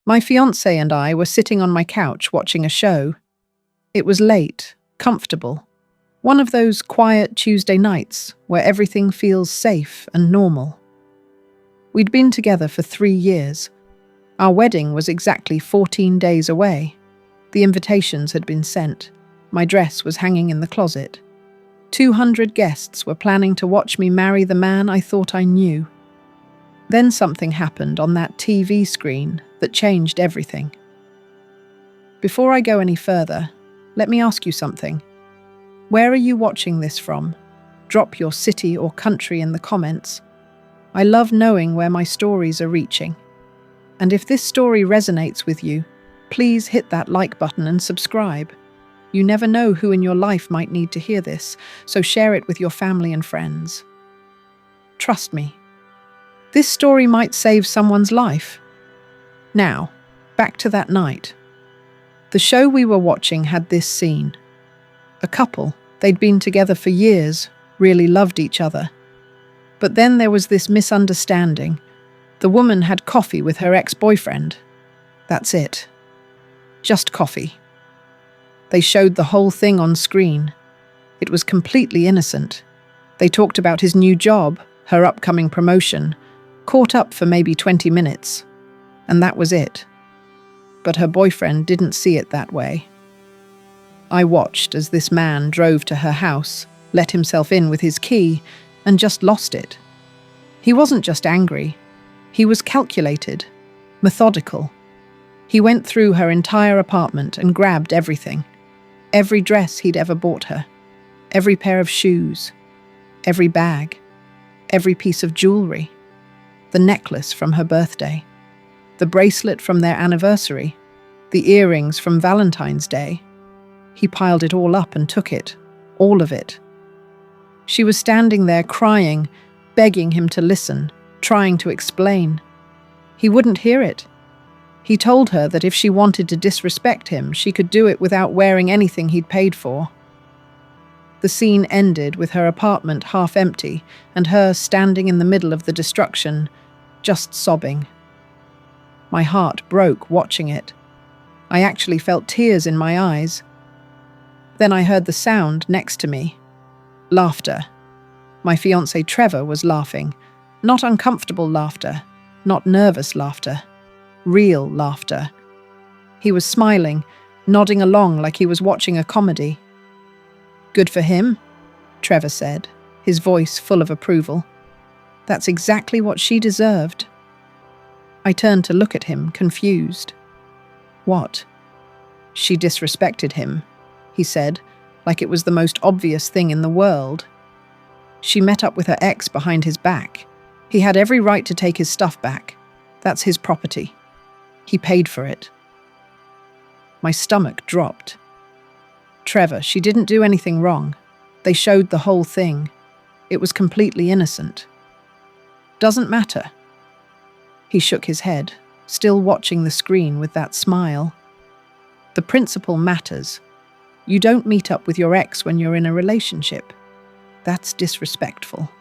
My fiancé and I were sitting on my couch watching a show. It was late, comfortable. One of those quiet Tuesday nights where everything feels safe and normal. We'd been together for 3 years. Our wedding was exactly 14 days away. The invitations had been sent. My dress was hanging in the closet. 200 guests were planning to watch me marry the man I thought I knew. Then something happened on that TV screen that changed everything. Before I go any further, let me ask you something. Where are you watching this from? Drop your city or country in the comments. I love knowing where my stories are reaching. And if this story resonates with you, please hit that like button and subscribe. You never know who in your life might need to hear this, so share it with your family and friends. Trust me, this story might save someone's life. Now, back to that night. The show we were watching had this scene. A couple, they'd been together for years, really loved each other. But then there was this misunderstanding. The woman had coffee with her ex-boyfriend. That's it. Just coffee. They showed the whole thing on screen. It was completely innocent. They talked about his new job, her upcoming promotion, caught up for maybe 20 minutes. And that was it. But her boyfriend didn't see it that way. I watched as this man drove to her house, let himself in with his key, and just lost it. He wasn't just angry. He was calculated, methodical. He went through her entire apartment and grabbed everything. Every dress he'd ever bought her. Every pair of shoes. Every bag. Every piece of jewelry. The necklace from her birthday. The bracelet from their anniversary. The earrings from Valentine's Day. He piled it all up and took it. All of it. She was standing there crying, begging him to listen, trying to explain. He wouldn't hear it. He told her that if she wanted to disrespect him, she could do it without wearing anything he'd paid for. The scene ended with her apartment half empty and her standing in the middle of the destruction, just sobbing. My heart broke watching it. I actually felt tears in my eyes. Then I heard the sound next to me. Laughter. My fiancé Trevor was laughing. Not uncomfortable laughter, not nervous laughter. Real laughter. He was smiling, nodding along like he was watching a comedy. "Good for him," Trevor said, his voice full of approval. "That's exactly what she deserved." I turned to look at him, confused. "What?" "She disrespected him," he said, like it was the most obvious thing in the world. "She met up with her ex behind his back. He had every right to take his stuff back. That's his property. He paid for it." My stomach dropped. "Trevor, she didn't do anything wrong. They showed the whole thing. It was completely innocent." "Doesn't matter." He shook his head, still watching the screen with that smile. "The principle matters. You don't meet up with your ex when you're in a relationship. That's disrespectful.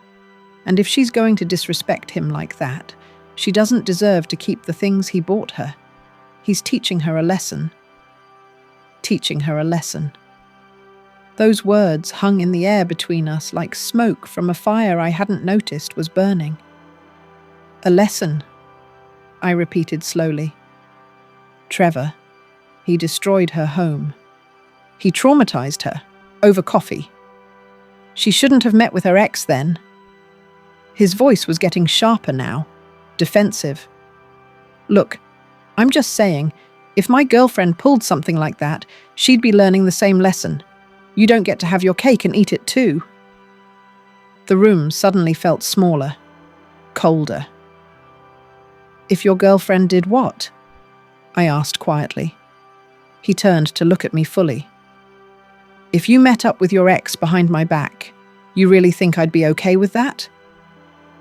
And if she's going to disrespect him like that, she doesn't deserve to keep the things he bought her. He's teaching her a lesson." Teaching her a lesson. Those words hung in the air between us like smoke from a fire I hadn't noticed was burning. "A lesson," I repeated slowly. "Trevor, he destroyed her home. He traumatized her, over coffee. She shouldn't have met with her ex then." His voice was getting sharper now, defensive. "Look, I'm just saying, if my girlfriend pulled something like that, she'd be learning the same lesson. You don't get to have your cake and eat it too." The room suddenly felt smaller, colder. "If your girlfriend did what?" I asked quietly. He turned to look at me fully. "If you met up with your ex behind my back, you really think I'd be okay with that?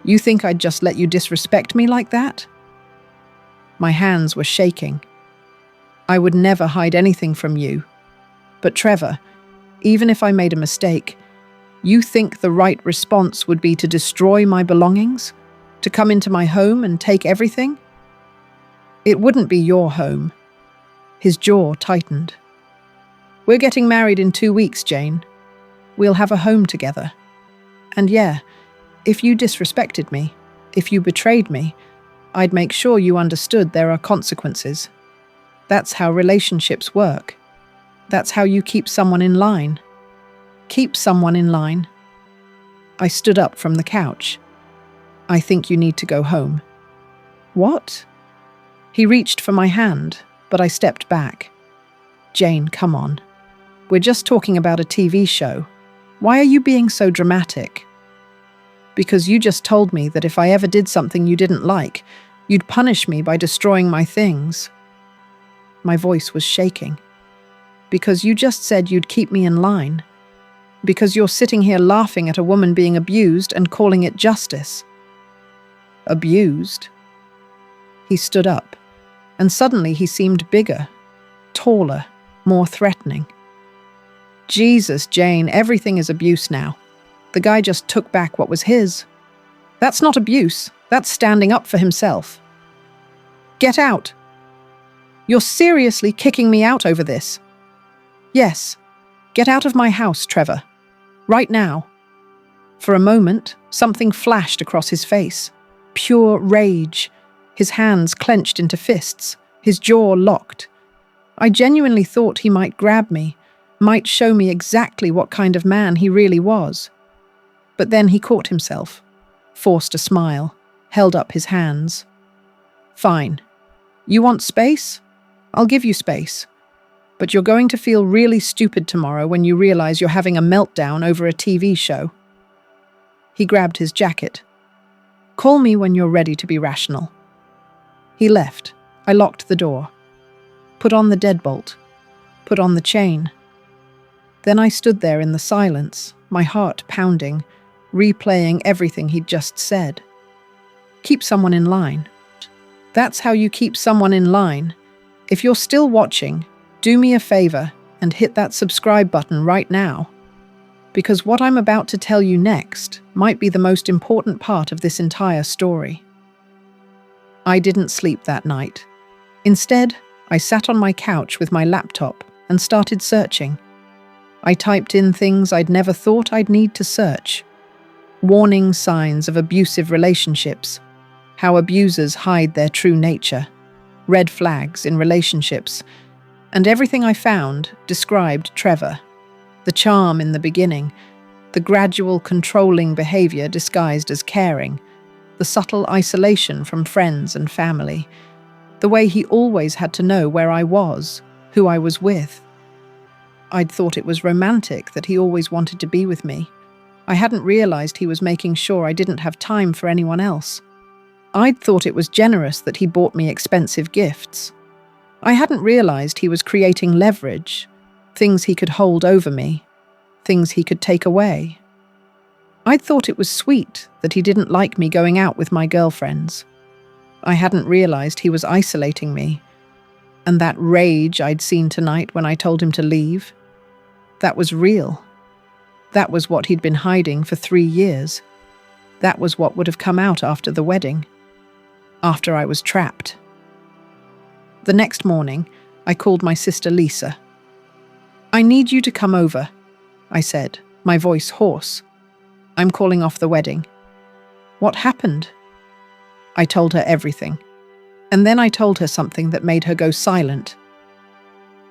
You think I'd just let you disrespect me like that?" My hands were shaking. "I would never hide anything from you. But Trevor, even if I made a mistake, you think the right response would be to destroy my belongings? To come into my home and take everything?" It wouldn't be your home. His jaw tightened. We're getting married in 2 weeks, Jane. We'll have a home together. And yeah, if you disrespected me, if you betrayed me, I'd make sure you understood there are consequences. That's how relationships work. That's how you keep someone in line. Keep someone in line. I stood up from the couch. I think you need to go home. What? He reached for my hand, but I stepped back. Jane, come on. We're just talking about a TV show. Why are you being so dramatic? Because you just told me that if I ever did something you didn't like, you'd punish me by destroying my things. My voice was shaking. Because you just said you'd keep me in line. Because you're sitting here laughing at a woman being abused and calling it justice. Abused? He stood up, and suddenly he seemed bigger, taller, more threatening. Jesus, Jane, everything is abuse now. The guy just took back what was his. That's not abuse, that's standing up for himself. Get out. You're seriously kicking me out over this. Yes, get out of my house, Trevor. Right now. For a moment, something flashed across his face. Pure rage. His hands clenched into fists, his jaw locked. I genuinely thought he might grab me, might show me exactly what kind of man he really was. But then he caught himself, forced a smile, held up his hands. Fine. You want space? I'll give you space. But you're going to feel really stupid tomorrow when you realize you're having a meltdown over a TV show. He grabbed his jacket. Call me when you're ready to be rational. He left. I locked the door. Put on the deadbolt. Put on the chain. Then I stood there in the silence, my heart pounding, replaying everything he'd just said. Keep someone in line. That's how you keep someone in line. If you're still watching, do me a favor and hit that subscribe button right now. Because what I'm about to tell you next might be the most important part of this entire story. I didn't sleep that night. Instead, I sat on my couch with my laptop and started searching. I typed in things I'd never thought I'd need to search. Warning signs of abusive relationships, how abusers hide their true nature, red flags in relationships, and everything I found described Trevor. The charm in the beginning, the gradual controlling behavior disguised as caring, the subtle isolation from friends and family, the way he always had to know where I was, who I was with. I'd thought it was romantic that he always wanted to be with me. I hadn't realized he was making sure I didn't have time for anyone else. I'd thought it was generous that he bought me expensive gifts. I hadn't realized he was creating leverage, things he could hold over me, things he could take away. I'd thought it was sweet that he didn't like me going out with my girlfriends. I hadn't realized he was isolating me. And that rage I'd seen tonight when I told him to leave, that was real. That was what he'd been hiding for 3 years. That was what would have come out after the wedding, after I was trapped. The next morning, I called my sister Lisa. I need you to come over, I said, my voice hoarse. I'm calling off the wedding. What happened? I told her everything. And then I told her something that made her go silent.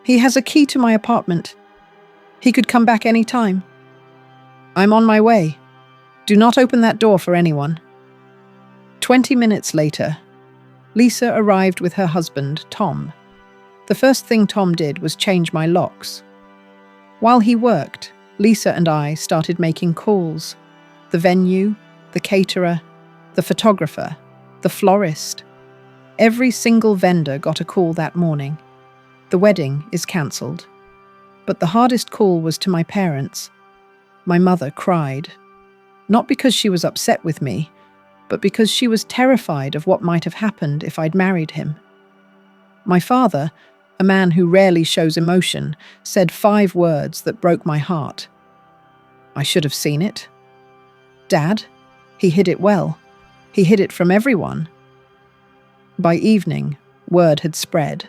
He has a key to my apartment. He could come back any time. I'm on my way. Do not open that door for anyone. 20 minutes later, Lisa arrived with her husband, Tom. The first thing Tom did was change my locks. While he worked, Lisa and I started making calls. The venue, the caterer, the photographer, the florist. Every single vendor got a call that morning. The wedding is cancelled. But the hardest call was to my parents. My mother cried. Not because she was upset with me, but because she was terrified of what might have happened if I'd married him. My father, a man who rarely shows emotion, said 5 words that broke my heart. I should have seen it. Dad, he hid it well. He hid it from everyone. By evening, Word had spread,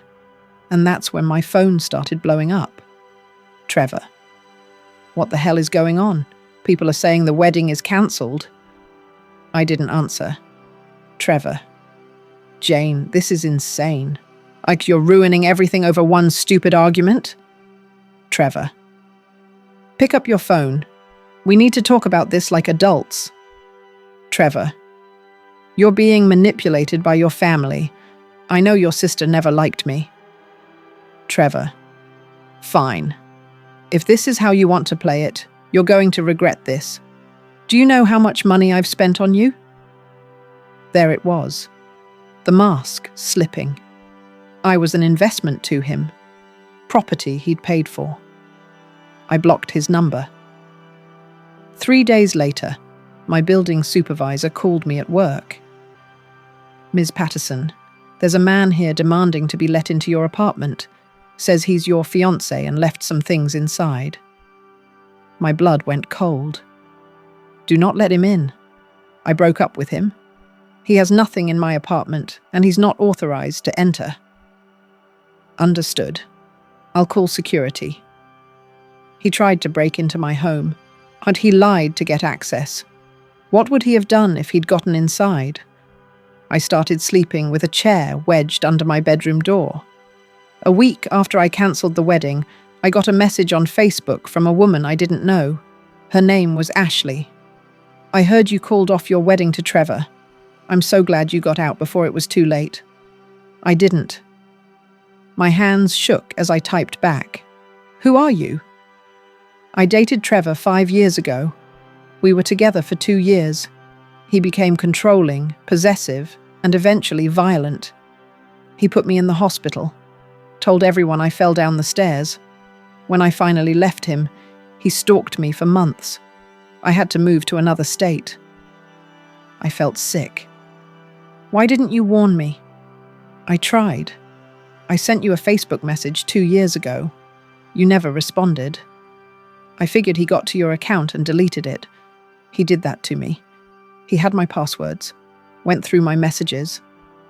and that's when my phone started blowing up. Trevor. What the hell is going on? People are saying the wedding is cancelled. I didn't answer. Trevor. Jane, this is insane. Like you're ruining everything over one stupid argument? Trevor. Pick up your phone. We need to talk about this like adults. Trevor. You're being manipulated by your family. I know your sister never liked me. Trevor. Fine. If this is how you want to play it, you're going to regret this. Do you know how much money I've spent on you? There it was. The mask slipping. I was an investment to him. Property he'd paid for. I blocked his number. 3 days later, my building supervisor called me at work. Ms. Patterson, there's a man here demanding to be let into your apartment. Says he's your fiancé and left some things inside. My blood went cold. Do not let him in. I broke up with him. He has nothing in my apartment, and he's not authorized to enter. Understood. I'll call security. He tried to break into my home, and he lied to get access. What would he have done if he'd gotten inside? I started sleeping with a chair wedged under my bedroom door. A week after I cancelled the wedding, I got a message on Facebook from a woman I didn't know. Her name was Ashley. I heard you called off your wedding to Trevor. I'm so glad you got out before it was too late. I didn't. My hands shook as I typed back. Who are you? I dated Trevor 5 years ago. We were together for 2 years. He became controlling, possessive, and eventually violent. He put me in the hospital. Told everyone I fell down the stairs. When I finally left him, he stalked me for months. I had to move to another state. I felt sick. Why didn't you warn me? I tried. I sent you a Facebook message 2 years ago. You never responded. I figured he got to your account and deleted it. He did that to me. He had my passwords, went through my messages,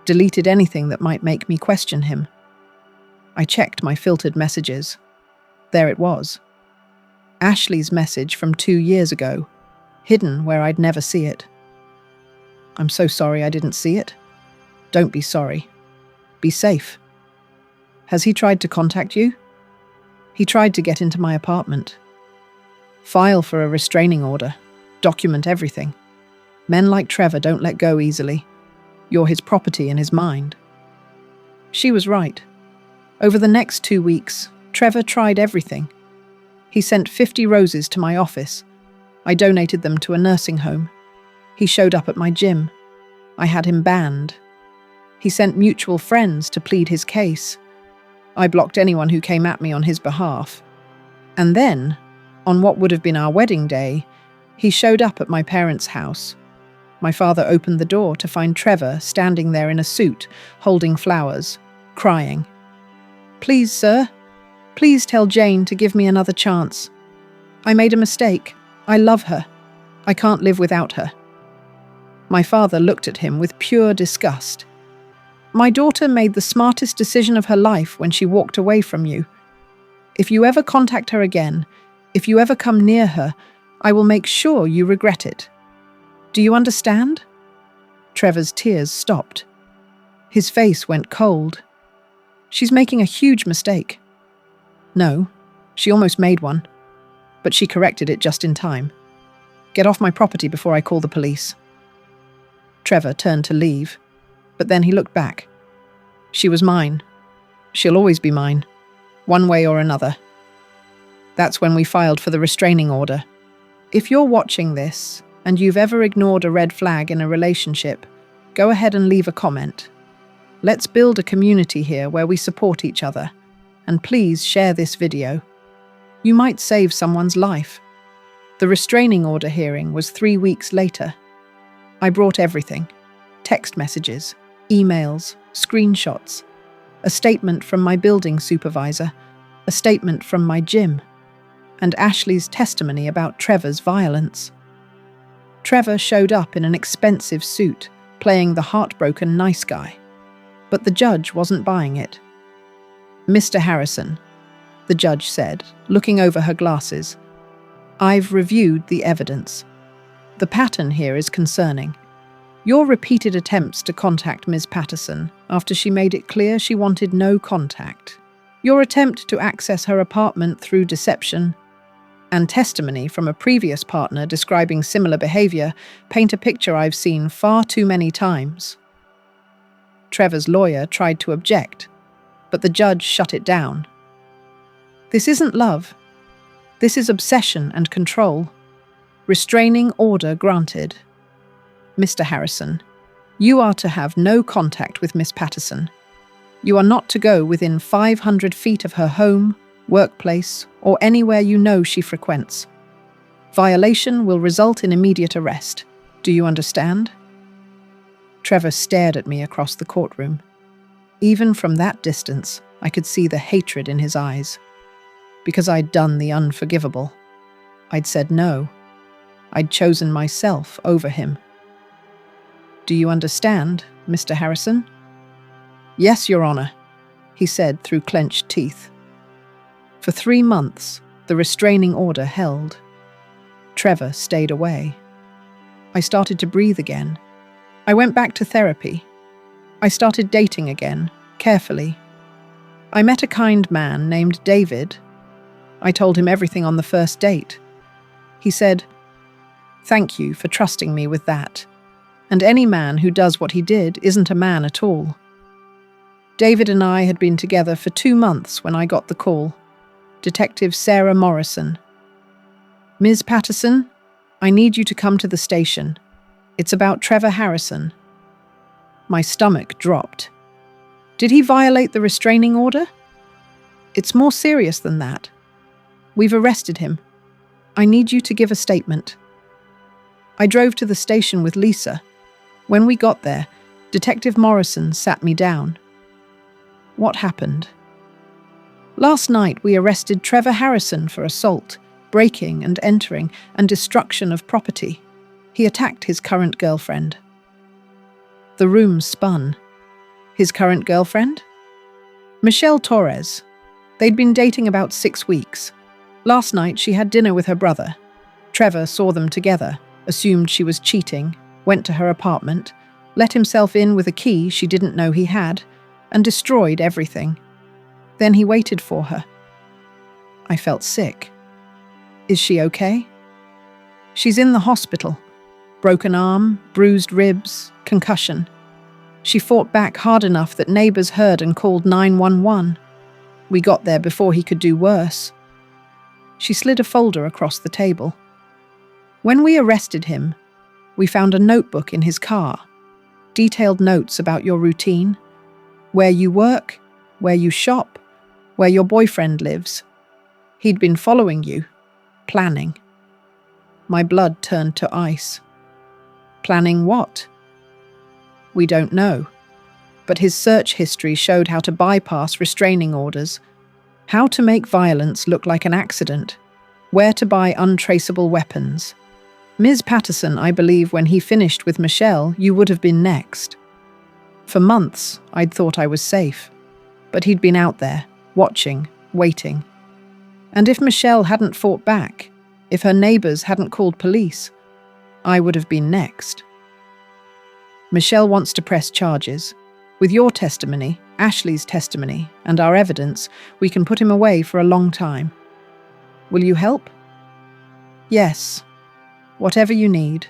deleted anything that might make me question him. I checked my filtered messages. There it was. Ashley's message from 2 years ago, hidden where I'd never see it. I'm so sorry I didn't see it. Don't be sorry. Be safe. Has he tried to contact you? He tried to get into my apartment. File for a restraining order. Document everything. Men like Trevor don't let go easily. You're his property in his mind. She was right. Over the next 2 weeks, Trevor tried everything. He sent 50 roses to my office. I donated them to a nursing home. He showed up at my gym. I had him banned. He sent mutual friends to plead his case. I blocked anyone who came at me on his behalf. And then, on what would have been our wedding day, he showed up at my parents' house. My father opened the door to find Trevor standing there in a suit, holding flowers, crying. Please, sir, please tell Jane to give me another chance. I made a mistake. I love her. I can't live without her. My father looked at him with pure disgust. My daughter made the smartest decision of her life when she walked away from you. If you ever contact her again, if you ever come near her, I will make sure you regret it. Do you understand? Trevor's tears stopped. His face went cold. She's making a huge mistake. No, she almost made one, but she corrected it just in time. Get off my property before I call the police. Trevor turned to leave, but then he looked back. She was mine. She'll always be mine, one way or another. That's when we filed for the restraining order. If you're watching this and you've ever ignored a red flag in a relationship, go ahead and leave a comment. Let's build a community here where we support each other. And please share this video. You might save someone's life. The restraining order hearing was 3 weeks later. I brought everything. Text messages, emails, screenshots, a statement from my building supervisor, a statement from my gym, and Ashley's testimony about Trevor's violence. Trevor showed up in an expensive suit, playing the heartbroken nice guy. But the judge wasn't buying it. "Mr. Harrison," the judge said, looking over her glasses, "I've reviewed the evidence. The pattern here is concerning. Your repeated attempts to contact Ms. Patterson after she made it clear she wanted no contact, your attempt to access her apartment through deception, and testimony from a previous partner describing similar behavior paint a picture I've seen far too many times." Trevor's lawyer tried to object, but the judge shut it down. "This isn't love. This is obsession and control. Restraining order granted. Mr. Harrison, you are to have no contact with Miss Patterson. You are not to go within 500 feet of her home, workplace, or anywhere you know she frequents. Violation will result in immediate arrest. Do you understand?" Trevor stared at me across the courtroom. Even from that distance, I could see the hatred in his eyes. Because I'd done the unforgivable. I'd said no. I'd chosen myself over him. "Do you understand, Mr. Harrison?" "Yes, Your Honor," he said through clenched teeth. For 3 months, the restraining order held. Trevor stayed away. I started to breathe again. I went back to therapy. I started dating again, carefully. I met a kind man named David. I told him everything on the first date. He said, "Thank you for trusting me with that. And any man who does what he did isn't a man at all." David and I had been together for 2 months when I got the call. Detective Sarah Morrison. "Ms. Patterson, I need you to come to the station. It's about Trevor Harrison." My stomach dropped. Did he violate the restraining order? "It's more serious than that. We've arrested him. I need you to give a statement." I drove to the station with Lisa. When we got there, Detective Morrison sat me down. "What happened?" "Last night we arrested Trevor Harrison for assault, breaking and entering, and destruction of property. He attacked his current girlfriend." The room spun. His current girlfriend? Michelle Torres. They'd been dating about 6 weeks. Last night she had dinner with her brother. Trevor saw them together, assumed she was cheating, went to her apartment, let himself in with a key she didn't know he had, and destroyed everything. Then he waited for her. I felt sick. "Is she okay?" "She's in the hospital. Broken arm, bruised ribs, concussion. She fought back hard enough that neighbors heard and called 911. We got there before he could do worse." She slid a folder across the table. "When we arrested him, we found a notebook in his car. Detailed notes about your routine, where you work, where you shop, where your boyfriend lives. He'd been following you, planning." My blood turned to ice. "Planning what?" "We don't know. But his search history showed how to bypass restraining orders, how to make violence look like an accident, where to buy untraceable weapons. Ms. Patterson, I believe when he finished with Michelle, you would have been next. For months, I'd thought I was safe. But he'd been out there, watching, waiting. And if Michelle hadn't fought back, if her neighbors hadn't called police, I would have been next. Michelle wants to press charges. With your testimony, Ashley's testimony, and our evidence, we can put him away for a long time. Will you help?" "Yes. Whatever you need."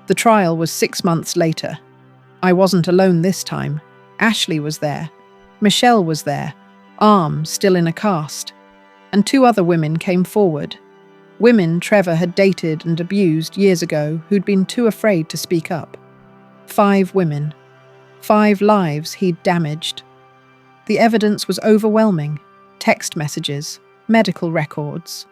The trial was 6 months later. I wasn't alone this time. Ashley was there. Michelle was there, arm still in a cast. And 2 other women came forward. Women Trevor had dated and abused years ago who'd been too afraid to speak up. 5 women. 5 lives he'd damaged. The evidence was overwhelming. Text messages, medical records,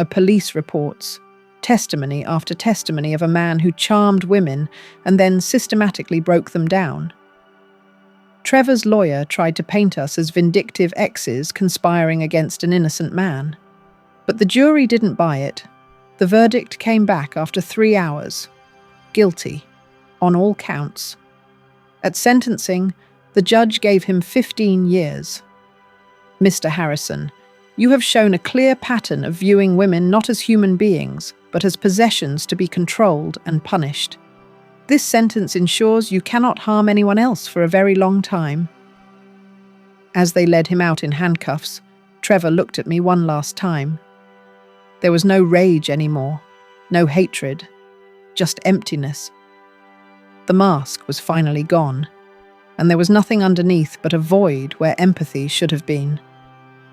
police reports, testimony after testimony of a man who charmed women and then systematically broke them down. Trevor's lawyer tried to paint us as vindictive exes conspiring against an innocent man. But the jury didn't buy it. The verdict came back after 3 hours. Guilty. On all counts. At sentencing, The judge gave him 15 years. Mr. Harrison, you have shown a clear pattern of viewing women not as human beings, but as possessions to be controlled and punished. This sentence ensures you cannot harm anyone else for a very long time. As they led him out in handcuffs, Trevor looked at me one last time. There was no rage anymore, no hatred, just emptiness. The mask was finally gone, and there was nothing underneath but a void where empathy should have been.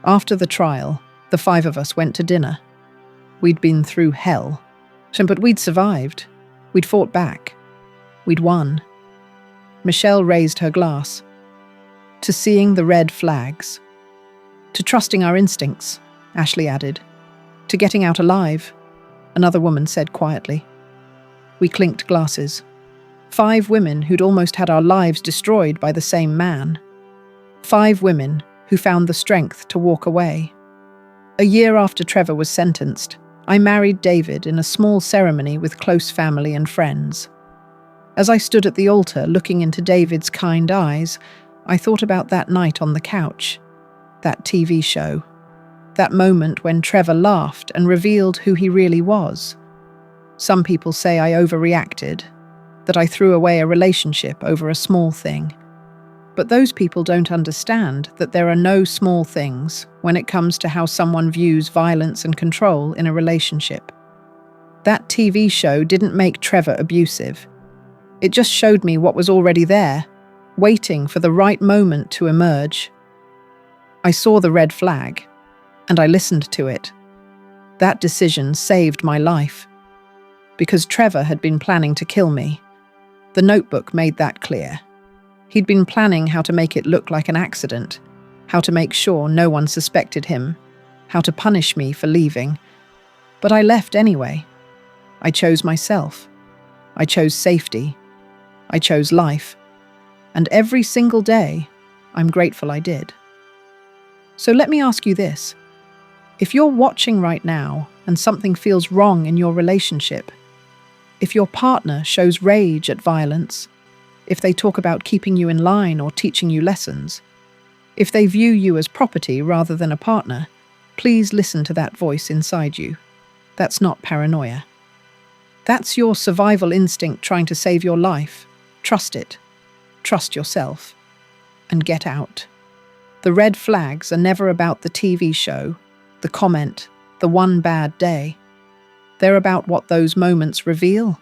After the trial, the 5 of us went to dinner. We'd been through hell, but we'd survived. We'd fought back. We'd won. Michelle raised her glass. To seeing the red flags. To trusting our instincts, Ashley added. To getting out alive, another woman said quietly. We clinked glasses. 5 women who'd almost had our lives destroyed by the same man. 5 women who found the strength to walk away. A year after Trevor was sentenced, I married David in a small ceremony with close family and friends. As I stood at the altar looking into David's kind eyes, I thought about that night on the couch, that TV show, that moment when Trevor laughed and revealed who he really was. Some people say I overreacted, that I threw away a relationship over a small thing. But those people don't understand that there are no small things when it comes to how someone views violence and control in a relationship. That TV show didn't make Trevor abusive. It just showed me what was already there, waiting for the right moment to emerge. I saw the red flag, and I listened to it. That decision saved my life. Because Trevor had been planning to kill me. The notebook made that clear. He'd been planning how to make it look like an accident, how to make sure no one suspected him, how to punish me for leaving. But I left anyway. I chose myself. I chose safety. I chose life. And every single day, I'm grateful I did. So let me ask you this. If you're watching right now and something feels wrong in your relationship, if your partner shows rage at violence, if they talk about keeping you in line or teaching you lessons, if they view you as property rather than a partner, please listen to that voice inside you. That's not paranoia. That's your survival instinct trying to save your life. Trust it. Trust yourself. And get out. The red flags are never about the TV show, the comment, the one bad day. They're about what those moments reveal.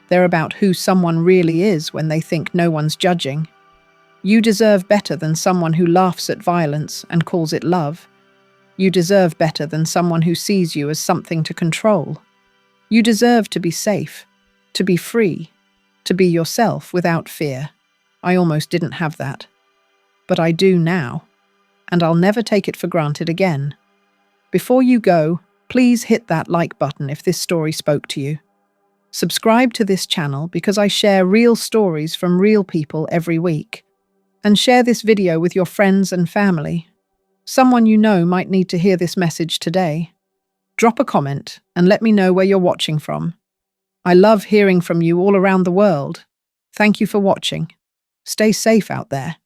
They're about who someone really is when they think no one's judging. You deserve better than someone who laughs at violence and calls it love. You deserve better than someone who sees you as something to control. You deserve to be safe, to be free, to be yourself without fear. I almost didn't have that. But I do now, and I'll never take it for granted again. Before you go, please hit that like button if this story spoke to you. Subscribe to this channel because I share real stories from real people every week. And share this video with your friends and family. Someone you know might need to hear this message today. Drop a comment and let me know where you're watching from. I love hearing from you all around the world. Thank you for watching. Stay safe out there.